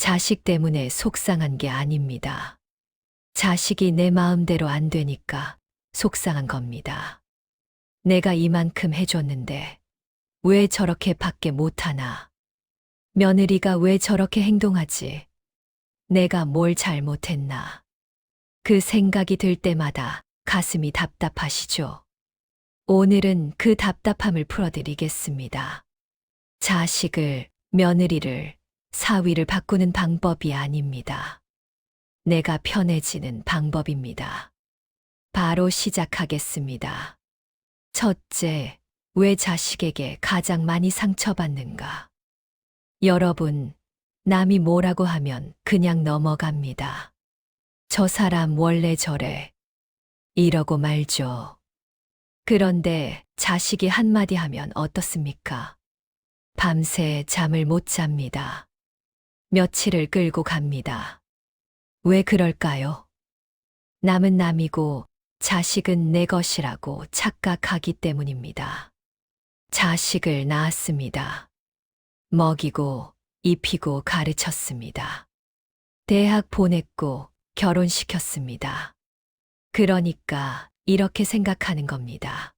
자식 때문에 속상한 게 아닙니다. 자식이 내 마음대로 안 되니까 속상한 겁니다. 내가 이만큼 해줬는데 왜 저렇게 밖에 못하나? 며느리가 왜 저렇게 행동하지? 내가 뭘 잘못했나? 그 생각이 들 때마다 가슴이 답답하시죠? 오늘은 그 답답함을 풀어드리겠습니다. 자식을, 며느리를, 사위를 바꾸는 방법이 아닙니다. 내가 편해지는 방법입니다. 바로 시작하겠습니다. 첫째, 왜 자식에게 가장 많이 상처받는가? 여러분, 남이 뭐라고 하면 그냥 넘어갑니다. 저 사람 원래 저래. 이러고 말죠. 그런데 자식이 한마디 하면 어떻습니까? 밤새 잠을 못 잡니다. 며칠을 끌고 갑니다. 왜 그럴까요? 남은 남이고 자식은 내 것이라고 착각하기 때문입니다. 자식을 낳았습니다. 먹이고 입히고 가르쳤습니다. 대학 보냈고 결혼시켰습니다. 그러니까 이렇게 생각하는 겁니다.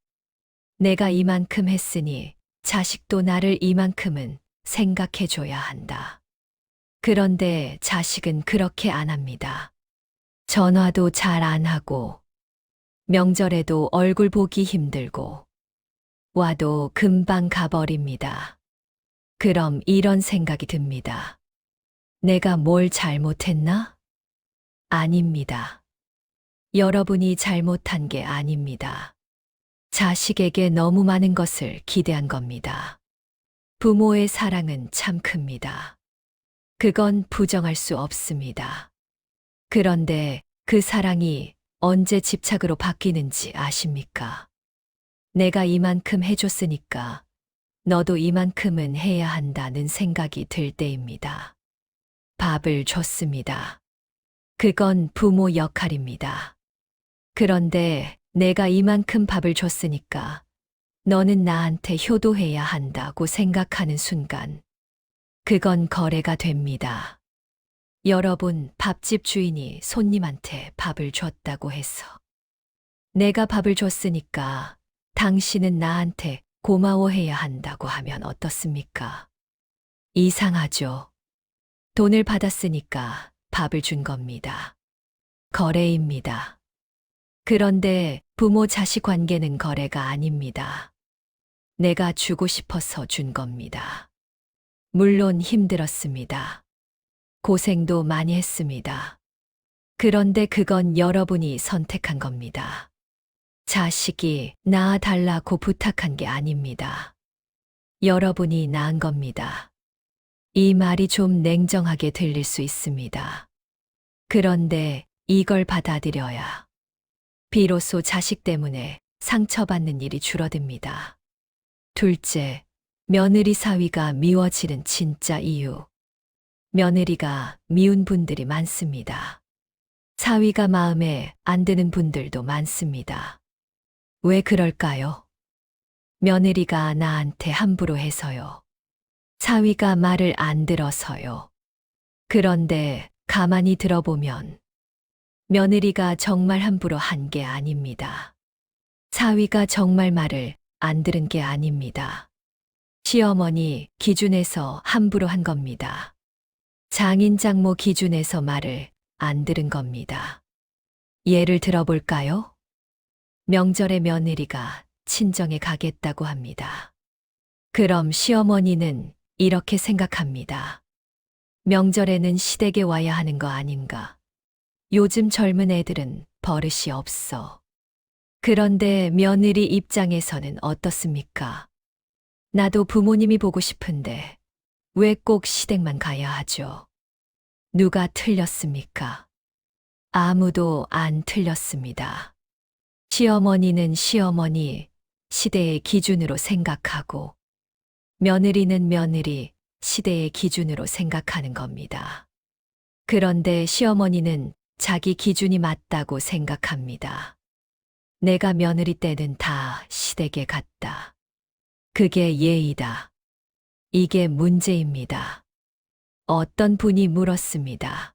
내가 이만큼 했으니 자식도 나를 이만큼은 생각해줘야 한다. 그런데 자식은 그렇게 안 합니다. 전화도 잘 안 하고, 명절에도 얼굴 보기 힘들고, 와도 금방 가버립니다. 그럼 이런 생각이 듭니다. 내가 뭘 잘못했나? 아닙니다. 여러분이 잘못한 게 아닙니다. 자식에게 너무 많은 것을 기대한 겁니다. 부모의 사랑은 참 큽니다. 그건 부정할 수 없습니다. 그런데 그 사랑이 언제 집착으로 바뀌는지 아십니까? 내가 이만큼 해줬으니까 너도 이만큼은 해야 한다는 생각이 들 때입니다. 밥을 줬습니다. 그건 부모 역할입니다. 그런데 내가 이만큼 밥을 줬으니까 너는 나한테 효도해야 한다고 생각하는 순간, 그건 거래가 됩니다. 여러분, 밥집 주인이 손님한테 밥을 줬다고 해서 내가 밥을 줬으니까 당신은 나한테 고마워해야 한다고 하면 어떻습니까? 이상하죠? 돈을 받았으니까 밥을 준 겁니다. 거래입니다. 그런데 부모 자식 관계는 거래가 아닙니다. 내가 주고 싶어서 준 겁니다. 물론 힘들었습니다. 고생도 많이 했습니다. 그런데 그건 여러분이 선택한 겁니다. 자식이 낳아달라고 부탁한 게 아닙니다. 여러분이 낳은 겁니다. 이 말이 좀 냉정하게 들릴 수 있습니다. 그런데 이걸 받아들여야 비로소 자식 때문에 상처받는 일이 줄어듭니다. 둘째, 며느리 사위가 미워지는 진짜 이유. 며느리가 미운 분들이 많습니다. 사위가 마음에 안 드는 분들도 많습니다. 왜 그럴까요? 며느리가 나한테 함부로 해서요. 사위가 말을 안 들어서요. 그런데 가만히 들어보면 며느리가 정말 함부로 한 게 아닙니다. 사위가 정말 말을 안 들은 게 아닙니다. 시어머니 기준에서 함부로 한 겁니다. 장인 장모 기준에서 말을 안 들은 겁니다. 예를 들어볼까요? 명절에 며느리가 친정에 가겠다고 합니다. 그럼 시어머니는 이렇게 생각합니다. 명절에는 시댁에 와야 하는 거 아닌가? 요즘 젊은 애들은 버릇이 없어. 그런데 며느리 입장에서는 어떻습니까? 나도 부모님이 보고 싶은데 왜 꼭 시댁만 가야 하죠? 누가 틀렸습니까? 아무도 안 틀렸습니다. 시어머니는 시어머니, 시대의 기준으로 생각하고, 며느리는 며느리, 시대의 기준으로 생각하는 겁니다. 그런데 시어머니는 자기 기준이 맞다고 생각합니다. 내가 며느리 때는 다 시댁에 갔다. 그게 예의다. 이게 문제입니다. 어떤 분이 물었습니다.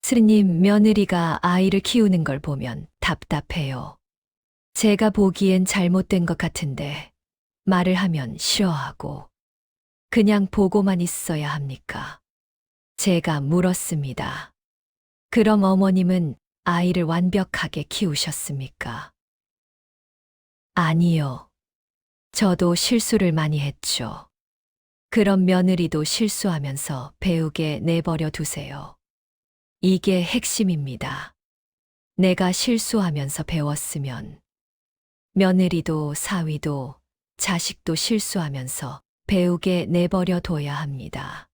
스님, 며느리가 아이를 키우는 걸 보면 답답해요. 제가 보기엔 잘못된 것 같은데 말을 하면 싫어하고 그냥 보고만 있어야 합니까? 제가 물었습니다. 그럼 어머님은 아이를 완벽하게 키우셨습니까? 아니요. 저도 실수를 많이 했죠. 그럼 며느리도 실수하면서 배우게 내버려 두세요. 이게 핵심입니다. 내가 실수하면서 배웠으면 며느리도 사위도 자식도 실수하면서 배우게 내버려 둬야 합니다.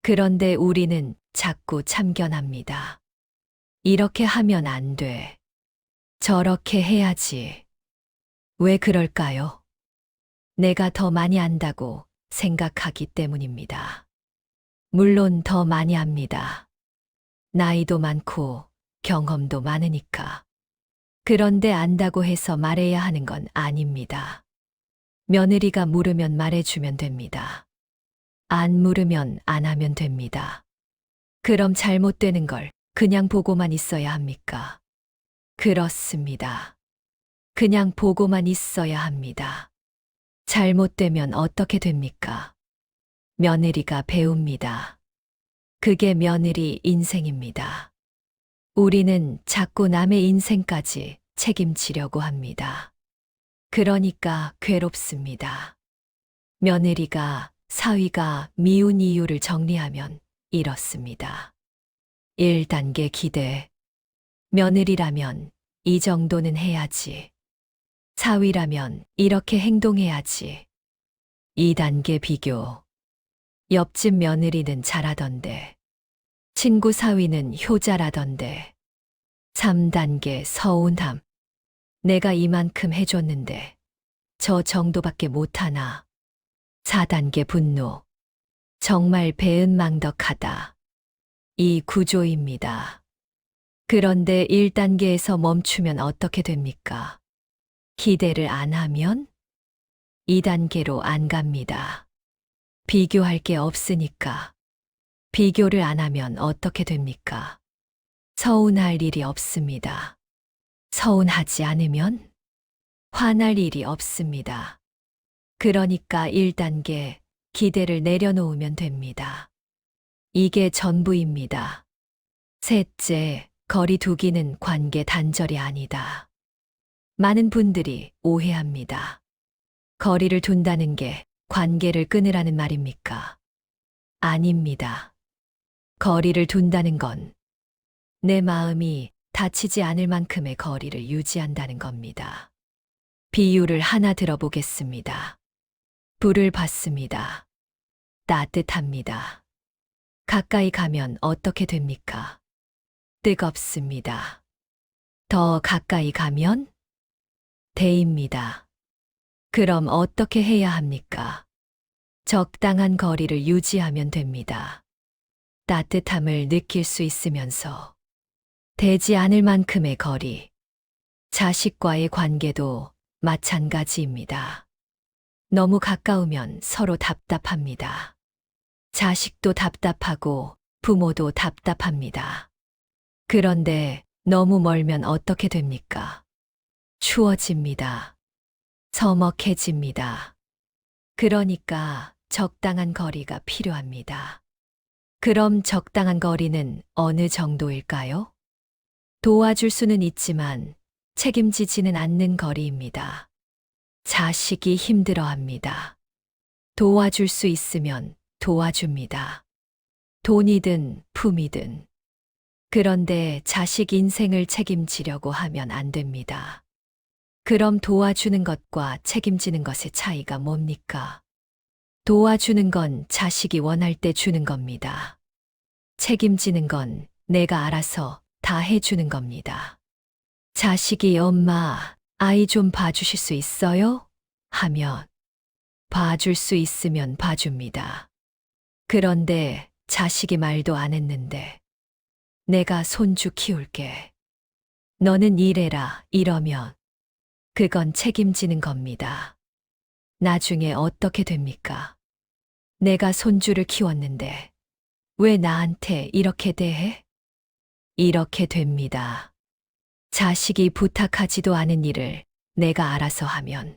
그런데 우리는 자꾸 참견합니다. 이렇게 하면 안 돼. 저렇게 해야지. 왜 그럴까요? 내가 더 많이 안다고 생각하기 때문입니다. 물론 더 많이 압니다. 나이도 많고 경험도 많으니까. 그런데 안다고 해서 말해야 하는 건 아닙니다. 며느리가 물으면 말해주면 됩니다. 안 물으면 안 하면 됩니다. 그럼 잘못되는 걸 그냥 보고만 있어야 합니까? 그렇습니다. 그냥 보고만 있어야 합니다. 잘못되면 어떻게 됩니까? 며느리가 배웁니다. 그게 며느리 인생입니다. 우리는 자꾸 남의 인생까지 책임지려고 합니다. 그러니까 괴롭습니다. 며느리가, 사위가 미운 이유를 정리하면 이렇습니다. 1단계 기대. 며느리라면 이 정도는 해야지. 사위라면 이렇게 행동해야지. 2단계 비교. 옆집 며느리는 잘하던데. 친구 사위는 효자라던데. 3단계 서운함. 내가 이만큼 해줬는데 저 정도밖에 못하나. 4단계 분노. 정말 배은망덕하다. 이 구조입니다. 그런데 1단계에서 멈추면 어떻게 됩니까? 기대를 안 하면 2단계로 안 갑니다. 비교할 게 없으니까. 비교를 안 하면 어떻게 됩니까? 서운할 일이 없습니다. 서운하지 않으면 화날 일이 없습니다. 그러니까 1단계 기대를 내려놓으면 됩니다. 이게 전부입니다. 셋째, 거리 두기는 관계 단절이 아니다. 많은 분들이 오해합니다. 거리를 둔다는 게 관계를 끊으라는 말입니까? 아닙니다. 거리를 둔다는 건 내 마음이 다치지 않을 만큼의 거리를 유지한다는 겁니다. 비유를 하나 들어보겠습니다. 불을 받습니다. 따뜻합니다. 가까이 가면 어떻게 됩니까? 뜨겁습니다. 더 가까이 가면 데입니다. 그럼 어떻게 해야 합니까? 적당한 거리를 유지하면 됩니다. 따뜻함을 느낄 수 있으면서 되지 않을 만큼의 거리. 자식과의 관계도 마찬가지입니다. 너무 가까우면 서로 답답합니다. 자식도 답답하고 부모도 답답합니다. 그런데 너무 멀면 어떻게 됩니까? 추워집니다. 서먹해집니다. 그러니까 적당한 거리가 필요합니다. 그럼 적당한 거리는 어느 정도일까요? 도와줄 수는 있지만 책임지지는 않는 거리입니다. 자식이 힘들어합니다. 도와줄 수 있으면 도와줍니다. 돈이든 품이든. 그런데 자식 인생을 책임지려고 하면 안 됩니다. 그럼 도와주는 것과 책임지는 것의 차이가 뭡니까? 도와주는 건 자식이 원할 때 주는 겁니다. 책임지는 건 내가 알아서 다 해주는 겁니다. 자식이 엄마, 아이 좀 봐주실 수 있어요? 하면 봐줄 수 있으면 봐줍니다. 그런데 자식이 말도 안 했는데 내가 손주 키울게. 너는 일해라 이러면 그건 책임지는 겁니다. 나중에 어떻게 됩니까? 내가 손주를 키웠는데 왜 나한테 이렇게 대해? 이렇게 됩니다. 자식이 부탁하지도 않은 일을 내가 알아서 하면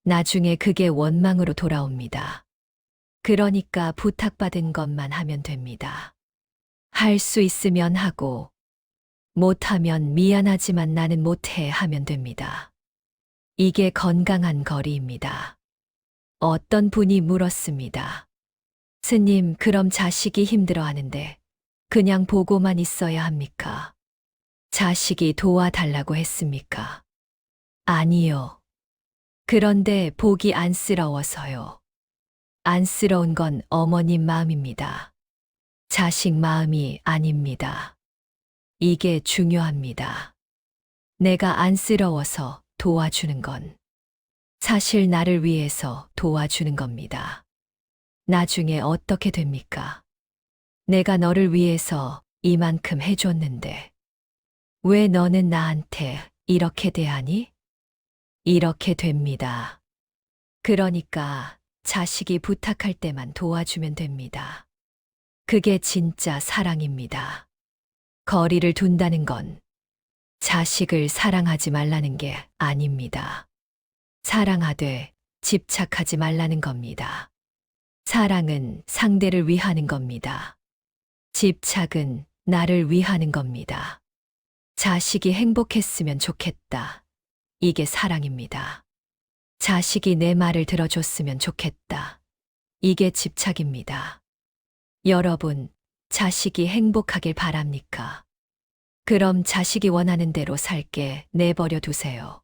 나중에 그게 원망으로 돌아옵니다. 그러니까 부탁받은 것만 하면 됩니다. 할 수 있으면 하고, 못하면 미안하지만 나는 못해 하면 됩니다. 이게 건강한 거리입니다. 어떤 분이 물었습니다. 스님, 그럼 자식이 힘들어 하는데 그냥 보고만 있어야 합니까? 자식이 도와달라고 했습니까? 아니요. 그런데 보기 안쓰러워서요. 안쓰러운 건 어머님 마음입니다. 자식 마음이 아닙니다. 이게 중요합니다. 내가 안쓰러워서 도와주는 건 사실 나를 위해서 도와주는 겁니다. 나중에 어떻게 됩니까? 내가 너를 위해서 이만큼 해줬는데 왜 너는 나한테 이렇게 대하니? 이렇게 됩니다. 그러니까 자식이 부탁할 때만 도와주면 됩니다. 그게 진짜 사랑입니다. 거리를 둔다는 건 자식을 사랑하지 말라는 게 아닙니다. 사랑하되 집착하지 말라는 겁니다. 사랑은 상대를 위하는 겁니다. 집착은 나를 위하는 겁니다. 자식이 행복했으면 좋겠다. 이게 사랑입니다. 자식이 내 말을 들어줬으면 좋겠다. 이게 집착입니다. 여러분, 자식이 행복하길 바랍니까? 그럼 자식이 원하는 대로 살게 내버려 두세요.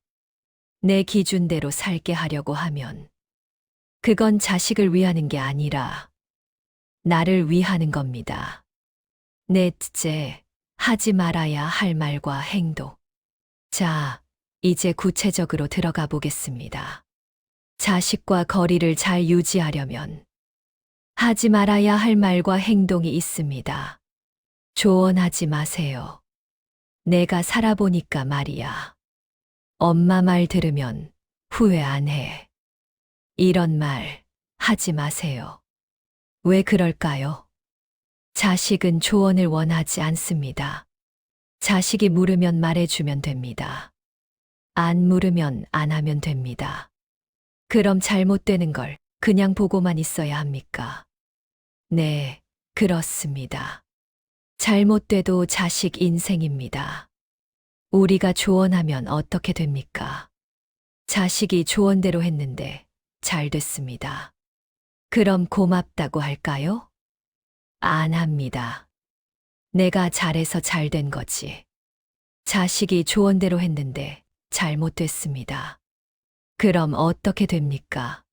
내 기준대로 살게 하려고 하면 그건 자식을 위하는 게 아니라 나를 위하는 겁니다. 넷째, 하지 말아야 할 말과 행동. 자, 이제 구체적으로 들어가 보겠습니다. 자식과 거리를 잘 유지하려면 하지 말아야 할 말과 행동이 있습니다. 조언하지 마세요. 내가 살아보니까 말이야. 엄마 말 들으면 후회 안 해. 이런 말 하지 마세요. 왜 그럴까요? 자식은 조언을 원하지 않습니다. 자식이 물으면 말해주면 됩니다. 안 물으면 안 하면 됩니다. 그럼 잘못되는 걸 그냥 보고만 있어야 합니까? 네, 그렇습니다. 잘못돼도 자식 인생입니다. 우리가 조언하면 어떻게 됩니까? 자식이 조언대로 했는데 잘 됐습니다. 그럼 고맙다고 할까요? 안 합니다. 내가 잘해서 잘 된 거지. 자식이 조언대로 했는데 잘못됐습니다. 그럼 어떻게 됩니까?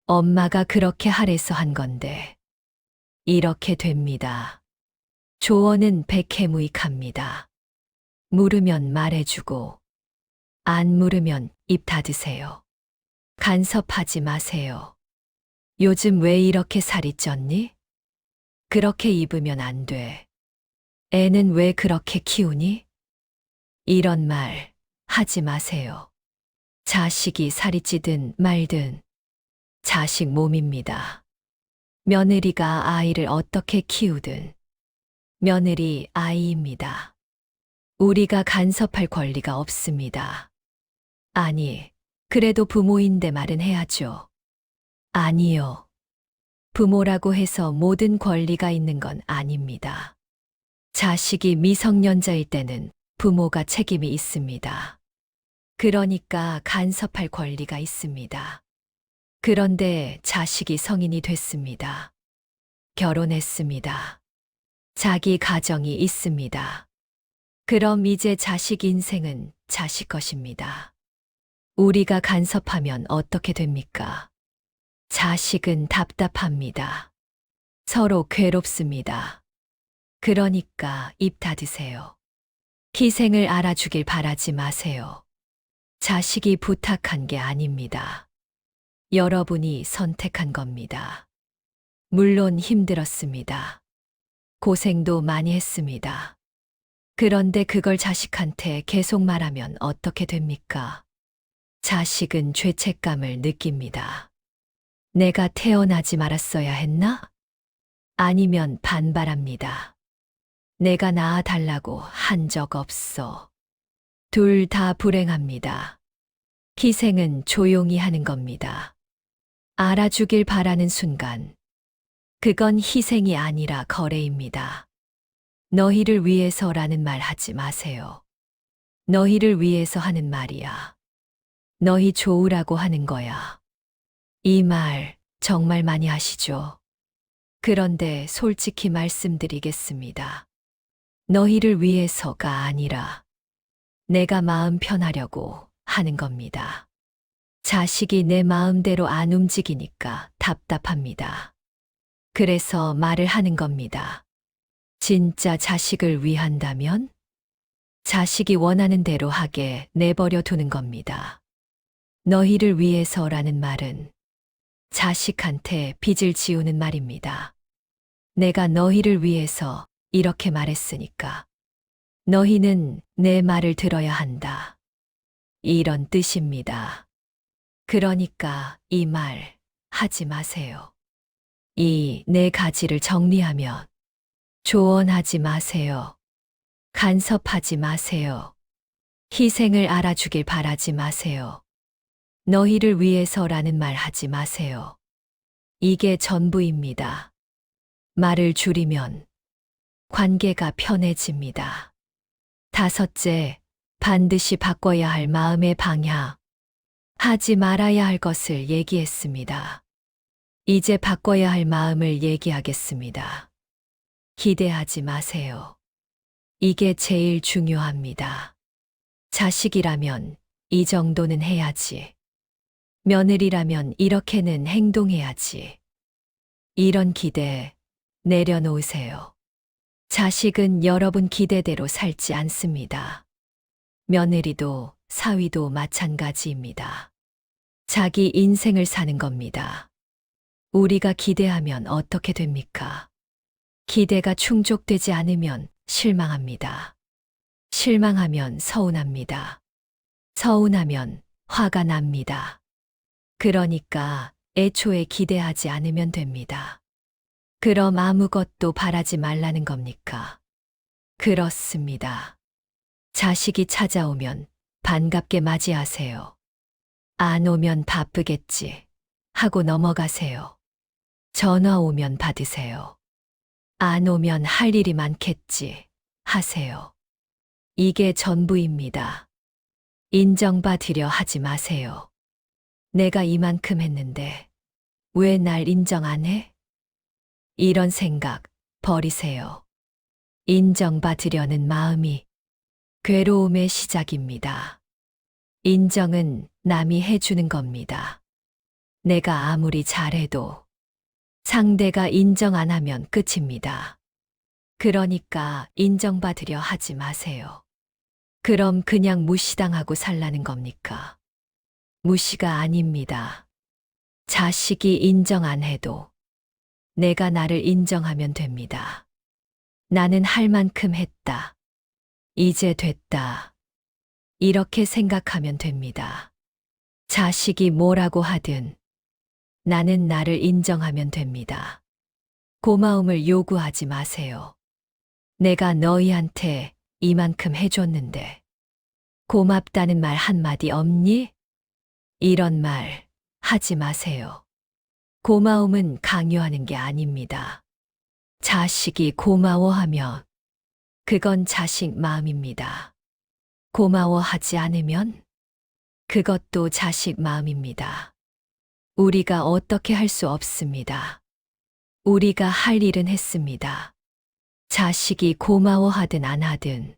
엄마가 그렇게 하래서 한 건데. 이렇게 됩니다. 조언은 백해무익합니다. 물으면 말해주고, 안 물으면 입 닫으세요. 간섭하지 마세요. 요즘 왜 이렇게 살이 쪘니? 그렇게 입으면 안 돼. 애는 왜 그렇게 키우니? 이런 말 하지 마세요. 자식이 살이 찌든 말든 자식 몸입니다. 며느리가 아이를 어떻게 키우든 며느리 아이입니다. 우리가 간섭할 권리가 없습니다. 아니, 그래도 부모인데 말은 해야죠. 아니요. 부모라고 해서 모든 권리가 있는 건 아닙니다. 자식이 미성년자일 때는 부모가 책임이 있습니다. 그러니까 간섭할 권리가 있습니다. 그런데 자식이 성인이 됐습니다. 결혼했습니다. 자기 가정이 있습니다. 그럼 이제 자식 인생은 자식 것입니다. 우리가 간섭하면 어떻게 됩니까? 자식은 답답합니다. 서로 괴롭습니다. 그러니까 입 닫으세요. 희생을 알아주길 바라지 마세요. 자식이 부탁한 게 아닙니다. 여러분이 선택한 겁니다. 물론 힘들었습니다. 고생도 많이 했습니다. 그런데 그걸 자식한테 계속 말하면 어떻게 됩니까? 자식은 죄책감을 느낍니다. 내가 태어나지 말았어야 했나? 아니면 반발합니다. 내가 낳아달라고 한 적 없어. 둘 다 불행합니다. 희생은 조용히 하는 겁니다. 알아주길 바라는 순간, 그건 희생이 아니라 거래입니다. 너희를 위해서라는 말 하지 마세요. 너희를 위해서 하는 말이야. 너희 좋으라고 하는 거야. 이 말 정말 많이 하시죠? 그런데 솔직히 말씀드리겠습니다. 너희를 위해서가 아니라 내가 마음 편하려고 하는 겁니다. 자식이 내 마음대로 안 움직이니까 답답합니다. 그래서 말을 하는 겁니다. 진짜 자식을 위한다면 자식이 원하는 대로 하게 내버려 두는 겁니다. 너희를 위해서라는 말은 자식한테 빚을 지우는 말입니다. 내가 너희를 위해서 이렇게 말했으니까 너희는 내 말을 들어야 한다. 이런 뜻입니다. 그러니까 이 말 하지 마세요. 이 네 가지를 정리하면 조언하지 마세요. 간섭하지 마세요. 희생을 알아주길 바라지 마세요. 너희를 위해서라는 말 하지 마세요. 이게 전부입니다. 말을 줄이면 관계가 편해집니다. 다섯째, 반드시 바꿔야 할 마음의 방향. 하지 말아야 할 것을 얘기했습니다. 이제 바꿔야 할 마음을 얘기하겠습니다. 기대하지 마세요. 이게 제일 중요합니다. 자식이라면 이 정도는 해야지. 며느리라면 이렇게는 행동해야지. 이런 기대 내려놓으세요. 자식은 여러분 기대대로 살지 않습니다. 며느리도 사위도 마찬가지입니다. 자기 인생을 사는 겁니다. 우리가 기대하면 어떻게 됩니까? 기대가 충족되지 않으면 실망합니다. 실망하면 서운합니다. 서운하면 화가 납니다. 그러니까 애초에 기대하지 않으면 됩니다. 그럼 아무것도 바라지 말라는 겁니까? 그렇습니다. 자식이 찾아오면 반갑게 맞이하세요. 안 오면 바쁘겠지 하고 넘어가세요. 전화 오면 받으세요. 안 오면 할 일이 많겠지 하세요. 이게 전부입니다. 인정받으려 하지 마세요. 내가 이만큼 했는데 왜 날 인정 안 해? 이런 생각 버리세요. 인정받으려는 마음이 괴로움의 시작입니다. 인정은 남이 해주는 겁니다. 내가 아무리 잘해도 상대가 인정 안 하면 끝입니다. 그러니까 인정받으려 하지 마세요. 그럼 그냥 무시당하고 살라는 겁니까? 무시가 아닙니다. 자식이 인정 안 해도 내가 나를 인정하면 됩니다. 나는 할 만큼 했다. 이제 됐다. 이렇게 생각하면 됩니다. 자식이 뭐라고 하든 나는 나를 인정하면 됩니다. 고마움을 요구하지 마세요. 내가 너희한테 이만큼 해줬는데 고맙다는 말 한마디 없니? 이런 말 하지 마세요. 고마움은 강요하는 게 아닙니다. 자식이 고마워하면 그건 자식 마음입니다. 고마워하지 않으면 그것도 자식 마음입니다. 우리가 어떻게 할 수 없습니다. 우리가 할 일은 했습니다. 자식이 고마워하든 안 하든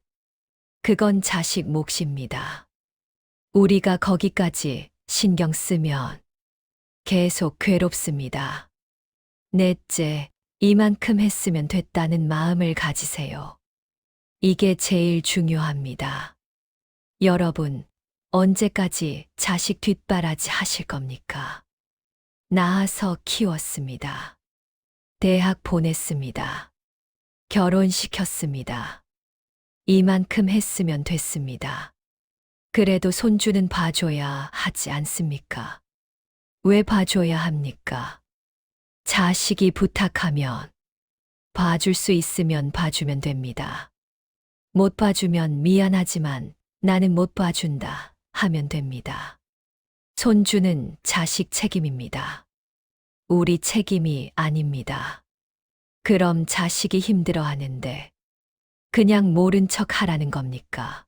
그건 자식 몫입니다. 우리가 거기까지 신경 쓰면 계속 괴롭습니다. 넷째, 이만큼 했으면 됐다는 마음을 가지세요. 이게 제일 중요합니다. 여러분, 언제까지 자식 뒷바라지 하실 겁니까? 낳아서 키웠습니다. 대학 보냈습니다. 결혼시켰습니다. 이만큼 했으면 됐습니다. 그래도 손주는 봐줘야 하지 않습니까? 왜 봐줘야 합니까? 자식이 부탁하면 봐줄 수 있으면 봐주면 됩니다. 못 봐주면 미안하지만 나는 못 봐준다 하면 됩니다. 손주는 자식 책임입니다. 우리 책임이 아닙니다. 그럼 자식이 힘들어 하는데 그냥 모른 척 하라는 겁니까?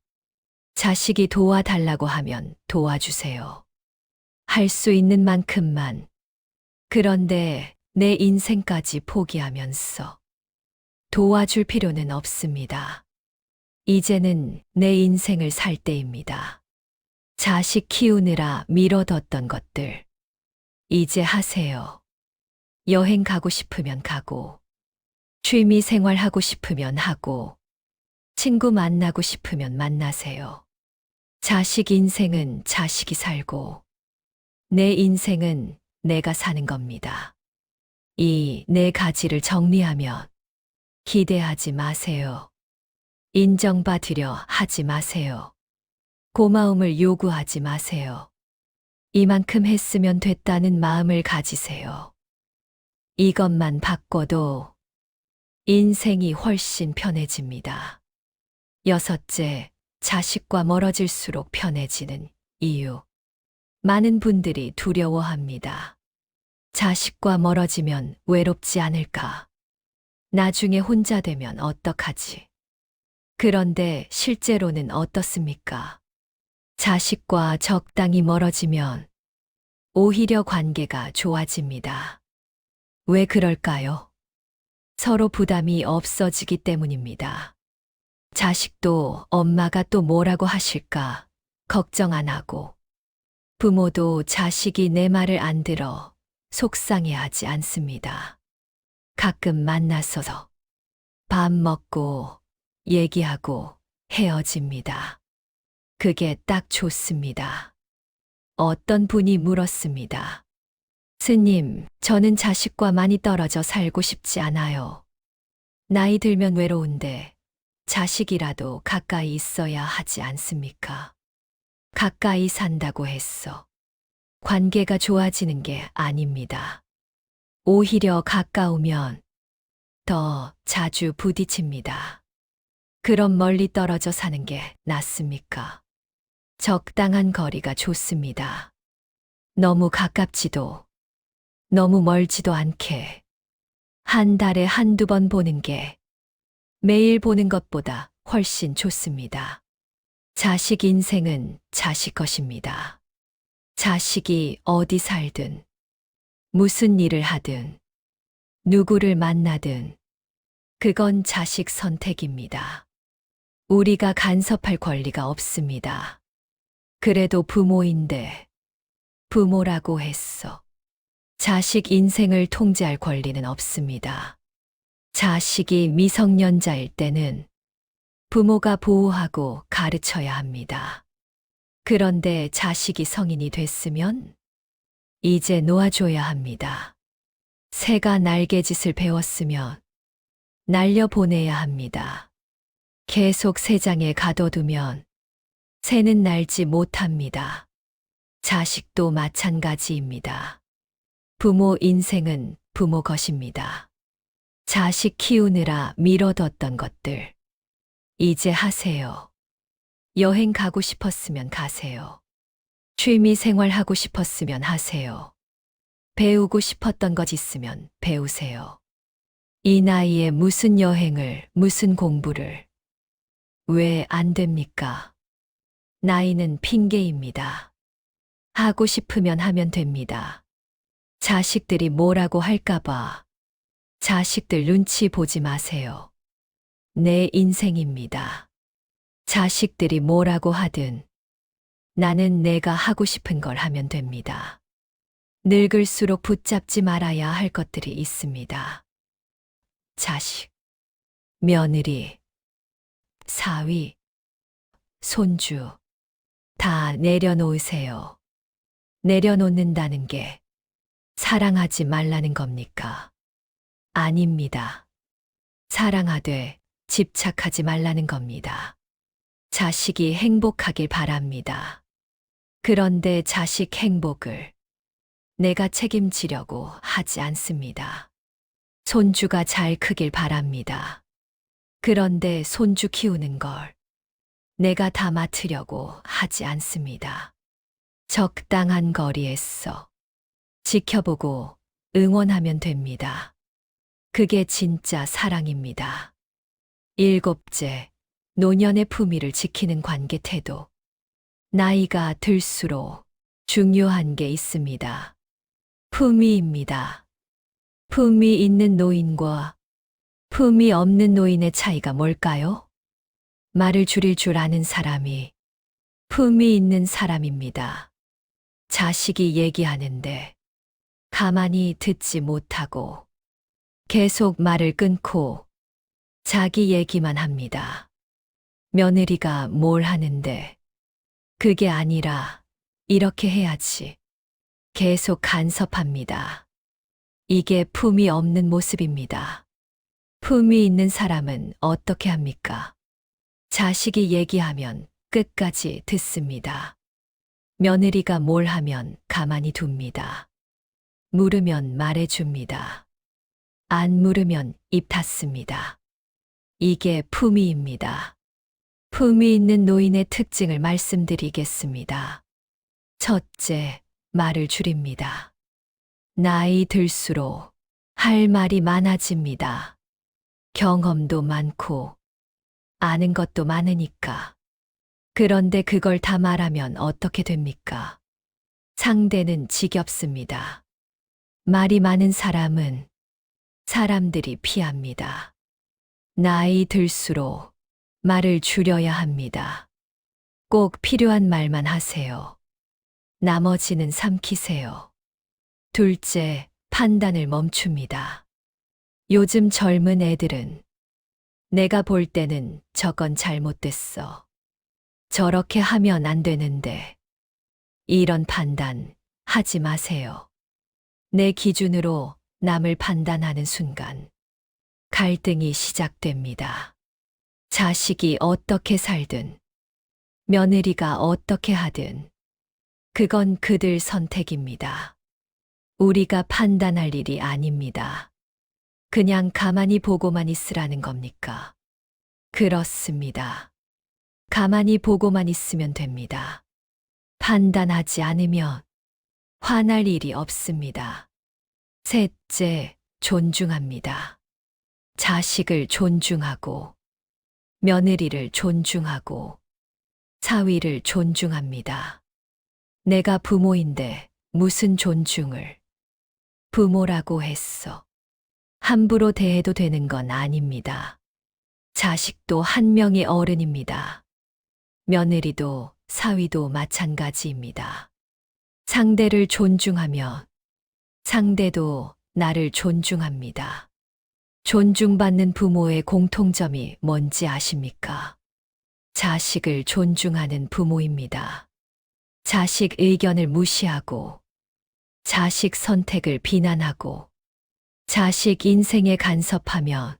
자식이 도와달라고 하면 도와주세요. 할 수 있는 만큼만. 그런데 내 인생까지 포기하면서 도와줄 필요는 없습니다. 이제는 내 인생을 살 때입니다. 자식 키우느라 미뤄뒀던 것들, 이제 하세요. 여행 가고 싶으면 가고, 취미 생활 하고 싶으면 하고, 친구 만나고 싶으면 만나세요. 자식 인생은 자식이 살고, 내 인생은 내가 사는 겁니다. 이 네 가지를 정리하면 기대하지 마세요. 인정받으려 하지 마세요. 고마움을 요구하지 마세요. 이만큼 했으면 됐다는 마음을 가지세요. 이것만 바꿔도 인생이 훨씬 편해집니다. 여섯째, 자식과 멀어질수록 편해지는 이유. 많은 분들이 두려워합니다. 자식과 멀어지면 외롭지 않을까? 나중에 혼자 되면 어떡하지? 그런데 실제로는 어떻습니까? 자식과 적당히 멀어지면 오히려 관계가 좋아집니다. 왜 그럴까요? 서로 부담이 없어지기 때문입니다. 자식도 엄마가 또 뭐라고 하실까 걱정 안 하고, 부모도 자식이 내 말을 안 들어 속상해하지 않습니다. 가끔 만나서 밥 먹고 얘기하고 헤어집니다. 그게 딱 좋습니다. 어떤 분이 물었습니다. 스님, 저는 자식과 많이 떨어져 살고 싶지 않아요. 나이 들면 외로운데 자식이라도 가까이 있어야 하지 않습니까? 가까이 산다고 했어 관계가 좋아지는 게 아닙니다. 오히려 가까우면 더 자주 부딪힙니다. 그럼 멀리 떨어져 사는 게 낫습니까? 적당한 거리가 좋습니다. 너무 가깝지도 너무 멀지도 않게 한 달에 한두 번 보는 게 매일 보는 것보다 훨씬 좋습니다. 자식 인생은 자식 것입니다. 자식이 어디 살든, 무슨 일을 하든, 누구를 만나든, 그건 자식 선택입니다. 우리가 간섭할 권리가 없습니다. 그래도 부모인데, 부모라고 했어. 자식 인생을 통제할 권리는 없습니다. 자식이 미성년자일 때는 부모가 보호하고 가르쳐야 합니다. 그런데 자식이 성인이 됐으면 이제 놓아줘야 합니다. 새가 날개짓을 배웠으면 날려보내야 합니다. 계속 새장에 가둬두면 새는 날지 못합니다. 자식도 마찬가지입니다. 부모 인생은 부모 것입니다. 자식 키우느라 미뤄뒀던 것들, 이제 하세요. 여행 가고 싶었으면 가세요. 취미 생활 하고 싶었으면 하세요. 배우고 싶었던 것 있으면 배우세요. 이 나이에 무슨 여행을, 무슨 공부를. 왜 안 됩니까? 나이는 핑계입니다. 하고 싶으면 하면 됩니다. 자식들이 뭐라고 할까봐 자식들 눈치 보지 마세요. 내 인생입니다. 자식들이 뭐라고 하든 나는 내가 하고 싶은 걸 하면 됩니다. 늙을수록 붙잡지 말아야 할 것들이 있습니다. 자식, 며느리, 사위, 손주, 다 내려놓으세요. 내려놓는다는 게 사랑하지 말라는 겁니까? 아닙니다. 사랑하되 집착하지 말라는 겁니다. 자식이 행복하길 바랍니다. 그런데 자식 행복을 내가 책임지려고 하지 않습니다. 손주가 잘 크길 바랍니다. 그런데 손주 키우는 걸 내가 다 맡으려고 하지 않습니다. 적당한 거리에서 지켜보고 응원하면 됩니다. 그게 진짜 사랑입니다. 일곱째, 노년의 품위를 지키는 관계 태도. 나이가 들수록 중요한 게 있습니다. 품위입니다. 품위 있는 노인과 품위 없는 노인의 차이가 뭘까요? 말을 줄일 줄 아는 사람이 품위 있는 사람입니다. 자식이 얘기하는데 가만히 듣지 못하고 계속 말을 끊고 자기 얘기만 합니다. 며느리가 뭘 하는데 그게 아니라 이렇게 해야지. 계속 간섭합니다. 이게 품위 없는 모습입니다. 품위 있는 사람은 어떻게 합니까? 자식이 얘기하면 끝까지 듣습니다. 며느리가 뭘 하면 가만히 둡니다. 물으면 말해줍니다. 안 물으면 입 닫습니다. 이게 품위입니다. 품위 있는 노인의 특징을 말씀드리겠습니다. 첫째, 말을 줄입니다. 나이 들수록 할 말이 많아집니다. 경험도 많고 아는 것도 많으니까. 그런데 그걸 다 말하면 어떻게 됩니까? 상대는 지겹습니다. 말이 많은 사람은 사람들이 피합니다. 나이 들수록 말을 줄여야 합니다. 꼭 필요한 말만 하세요. 나머지는 삼키세요. 둘째, 판단을 멈춥니다. 요즘 젊은 애들은 내가 볼 때는 저건 잘못됐어. 저렇게 하면 안 되는데. 이런 판단 하지 마세요. 내 기준으로 남을 판단하는 순간 갈등이 시작됩니다. 자식이 어떻게 살든, 며느리가 어떻게 하든, 그건 그들 선택입니다. 우리가 판단할 일이 아닙니다. 그냥 가만히 보고만 있으라는 겁니까? 그렇습니다. 가만히 보고만 있으면 됩니다. 판단하지 않으면 화날 일이 없습니다. 셋째, 존중합니다. 자식을 존중하고, 며느리를 존중하고, 사위를 존중합니다. 내가 부모인데 무슨 존중을. 부모라고 했어. 함부로 대해도 되는 건 아닙니다. 자식도 한 명의 어른입니다. 며느리도 사위도 마찬가지입니다. 상대를 존중하면 상대도 나를 존중합니다. 존중받는 부모의 공통점이 뭔지 아십니까? 자식을 존중하는 부모입니다. 자식 의견을 무시하고, 자식 선택을 비난하고, 자식 인생에 간섭하면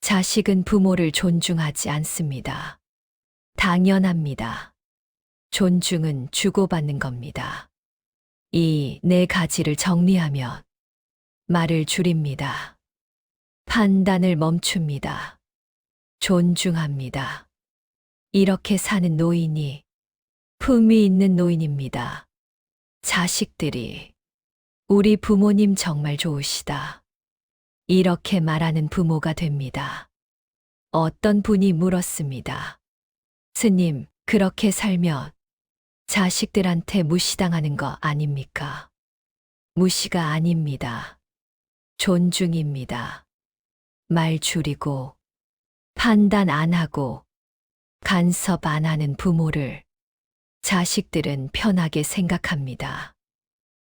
자식은 부모를 존중하지 않습니다. 당연합니다. 존중은 주고받는 겁니다. 이 네 가지를 정리하면 말을 줄입니다. 판단을 멈춥니다. 존중합니다. 이렇게 사는 노인이 품위 있는 노인입니다. 자식들이 우리 부모님 정말 좋으시다. 이렇게 말하는 부모가 됩니다. 어떤 분이 물었습니다. 스님, 그렇게 살면 자식들한테 무시당하는 거 아닙니까? 무시가 아닙니다. 존중입니다. 말 줄이고, 판단 안 하고, 간섭 안 하는 부모를 자식들은 편하게 생각합니다.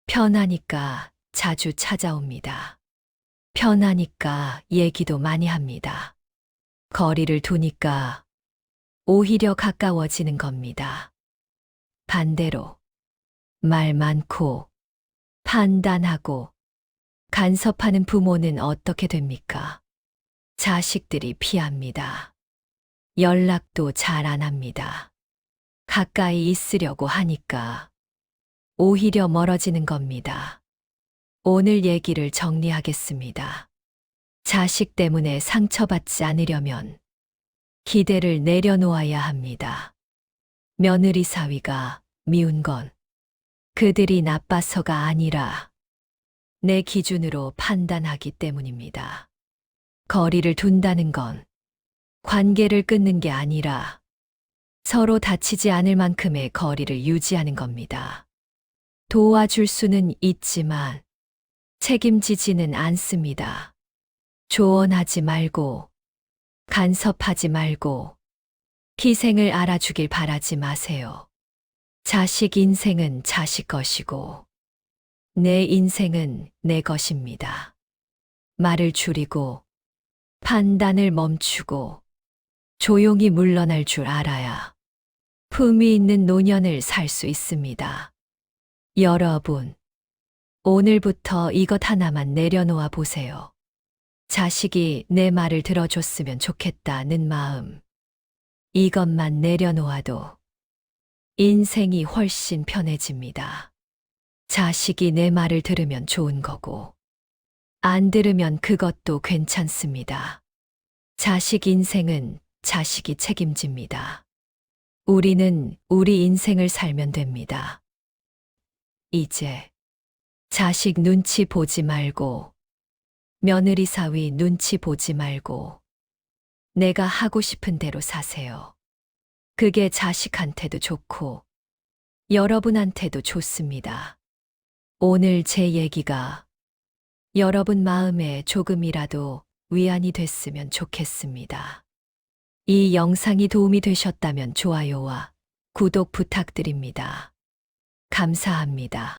편하니까 자주 찾아옵니다. 편하니까 얘기도 많이 합니다. 거리를 두니까 오히려 가까워지는 겁니다. 반대로 말 많고 판단하고 간섭하는 부모는 어떻게 됩니까? 자식들이 피합니다. 연락도 잘 안 합니다. 가까이 있으려고 하니까 오히려 멀어지는 겁니다. 오늘 얘기를 정리하겠습니다. 자식 때문에 상처받지 않으려면 기대를 내려놓아야 합니다. 며느리 사위가 미운 건 그들이 나빠서가 아니라 내 기준으로 판단하기 때문입니다. 거리를 둔다는 건 관계를 끊는 게 아니라 서로 다치지 않을 만큼의 거리를 유지하는 겁니다. 도와줄 수는 있지만 책임지지는 않습니다. 조언하지 말고 간섭하지 말고 희생을 알아주길 바라지 마세요. 자식 인생은 자식 것이고 내 인생은 내 것입니다. 말을 줄이고 판단을 멈추고 조용히 물러날 줄 알아야 품위 있는 노년을 살 수 있습니다. 여러분, 오늘부터 이것 하나만 내려놓아 보세요. 자식이 내 말을 들어줬으면 좋겠다는 마음. 이것만 내려놓아도 인생이 훨씬 편해집니다. 자식이 내 말을 들으면 좋은 거고, 안 들으면 그것도 괜찮습니다. 자식 인생은 자식이 책임집니다. 우리는 우리 인생을 살면 됩니다. 이제 자식 눈치 보지 말고, 며느리 사위 눈치 보지 말고, 내가 하고 싶은 대로 사세요. 그게 자식한테도 좋고, 여러분한테도 좋습니다. 오늘 제 얘기가 여러분 마음에 조금이라도 위안이 됐으면 좋겠습니다. 이 영상이 도움이 되셨다면 좋아요와 구독 부탁드립니다. 감사합니다.